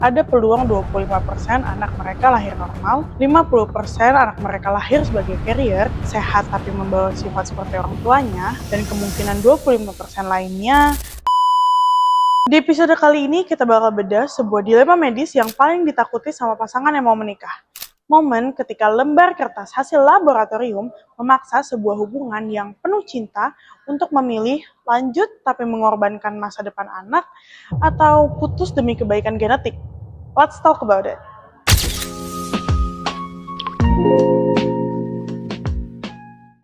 ada peluang 25% anak mereka lahir normal, 50% anak mereka lahir sebagai carrier, sehat tapi membawa sifat seperti orang tuanya, dan kemungkinan 25% lainnya. Di episode kali ini kita bakal bedah sebuah dilema medis yang paling ditakuti sama pasangan yang mau menikah. Momen ketika lembar kertas hasil laboratorium memaksa sebuah hubungan yang penuh cinta untuk memilih lanjut tapi mengorbankan masa depan anak atau putus demi kebaikan genetik. Let's talk about it.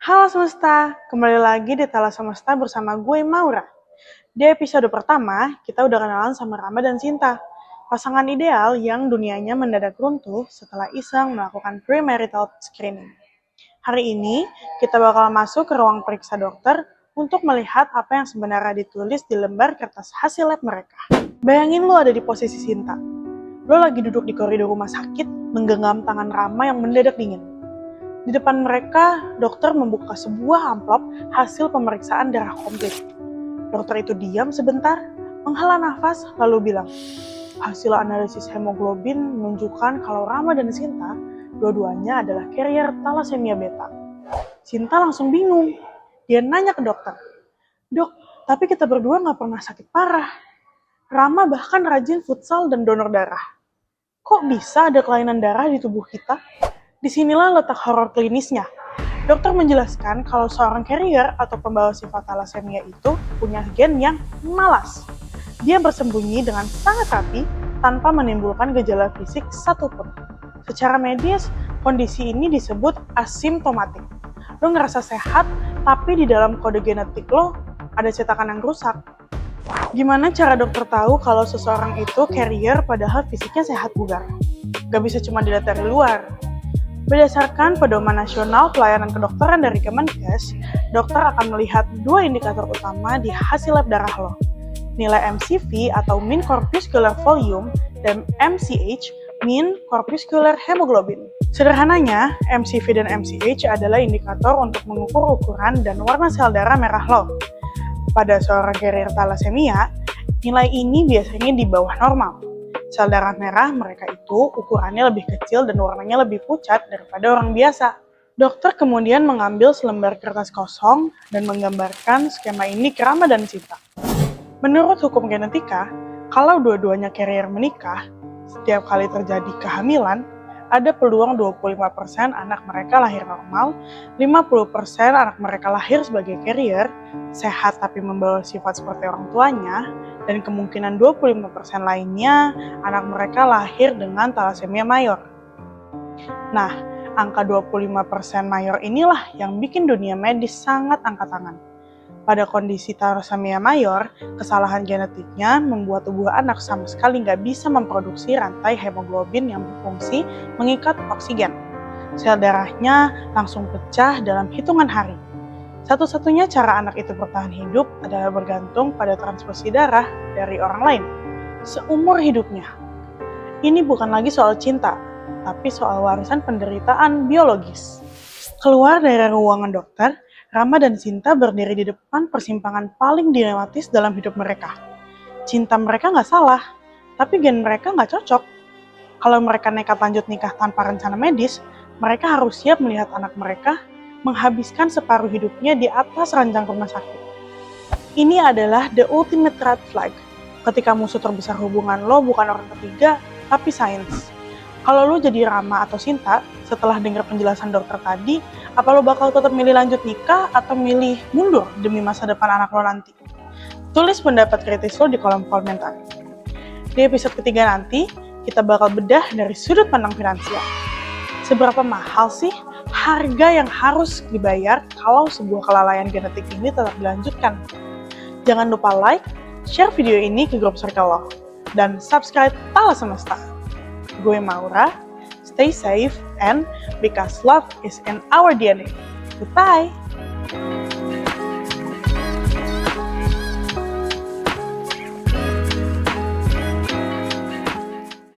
Halo semesta, kembali lagi di Tala Semesta bersama gue Maura. Di episode pertama, kita udah kenalan sama Rama dan Sinta, pasangan ideal yang dunianya mendadak runtuh setelah iseng melakukan premarital screening. Hari ini, kita bakal masuk ke ruang periksa dokter untuk melihat apa yang sebenarnya ditulis di lembar kertas hasil lab mereka. Bayangin lo ada di posisi Sinta. Lo lagi duduk di koridor rumah sakit, menggenggam tangan Rama yang mendadak dingin. Di depan mereka, dokter membuka sebuah amplop hasil pemeriksaan darah komplit. Dokter itu diam sebentar, menghela nafas, lalu bilang, hasil analisis hemoglobin menunjukkan kalau Rama dan Sinta, dua-duanya adalah carrier thalassemia beta. Sinta langsung bingung. Dia nanya ke dokter, "Dok, tapi kita berdua nggak pernah sakit parah. Rama bahkan rajin futsal dan donor darah. Kok bisa ada kelainan darah di tubuh kita?" Disinilah letak horor klinisnya. Dokter menjelaskan kalau seorang carrier atau pembawa sifat thalassemia itu punya gen yang malas. Dia bersembunyi dengan sangat rapi tanpa menimbulkan gejala fisik satupun. Secara medis, kondisi ini disebut asimptomatik. Lo ngerasa sehat, tapi di dalam kode genetik lo ada cetakan yang rusak. Gimana cara dokter tahu kalau seseorang itu carrier padahal fisiknya sehat bugar? Gak bisa cuma dilihat dari luar. Berdasarkan Pedoman Nasional Pelayanan Kedokteran dari Kemenkes, dokter akan melihat dua indikator utama di hasil lab darah lo. Nilai MCV atau Mean Corpuscular Volume dan MCH, Mean Corpuscular Hemoglobin. Sederhananya, MCV dan MCH adalah indikator untuk mengukur ukuran dan warna sel darah merah lo. Pada seorang carrier thalassemia, nilai ini biasanya di bawah normal. Sel darah merah mereka itu ukurannya lebih kecil dan warnanya lebih pucat daripada orang biasa. Dokter kemudian mengambil selembar kertas kosong dan menggambarkan skema ini ke Rama dan Sinta. Menurut hukum genetika, kalau dua-duanya carrier menikah, setiap kali terjadi kehamilan, ada peluang 25% anak mereka lahir normal, 50% anak mereka lahir sebagai carrier, sehat tapi membawa sifat seperti orang tuanya, dan kemungkinan 25% lainnya anak mereka lahir dengan thalassemia mayor. Nah, angka 25% mayor inilah yang bikin dunia medis sangat angkat tangan. Pada kondisi thalassemia mayor, kesalahan genetiknya membuat tubuh anak sama sekali nggak bisa memproduksi rantai hemoglobin yang berfungsi mengikat oksigen. Sel darahnya langsung pecah dalam hitungan hari. Satu-satunya cara anak itu bertahan hidup adalah bergantung pada transfusi darah dari orang lain, seumur hidupnya. Ini bukan lagi soal cinta, tapi soal warisan penderitaan biologis. Keluar dari ruangan dokter, Rama dan Sinta berdiri di depan persimpangan paling dilematis dalam hidup mereka. Cinta mereka nggak salah, tapi gen mereka nggak cocok. Kalau mereka nekat lanjut nikah tanpa rencana medis, mereka harus siap melihat anak mereka menghabiskan separuh hidupnya di atas ranjang rumah sakit. Ini adalah the ultimate red flag, ketika musuh terbesar hubungan lo bukan orang ketiga, tapi sains. Kalau lo jadi Rama atau Sinta, setelah dengar penjelasan dokter tadi, apa lo bakal tetap milih lanjut nikah atau milih mundur demi masa depan anak lo nanti? Tulis pendapat kritis lo di kolom komentar. Di episode ketiga nanti, kita bakal bedah dari sudut pandang finansial. Seberapa mahal sih harga yang harus dibayar kalau sebuah kelalaian genetik ini tetap dilanjutkan? Jangan lupa like, share video ini ke grup circle lo, dan subscribe Tala Semesta. Gue Maura, stay safe, and because love is in our DNA. Goodbye!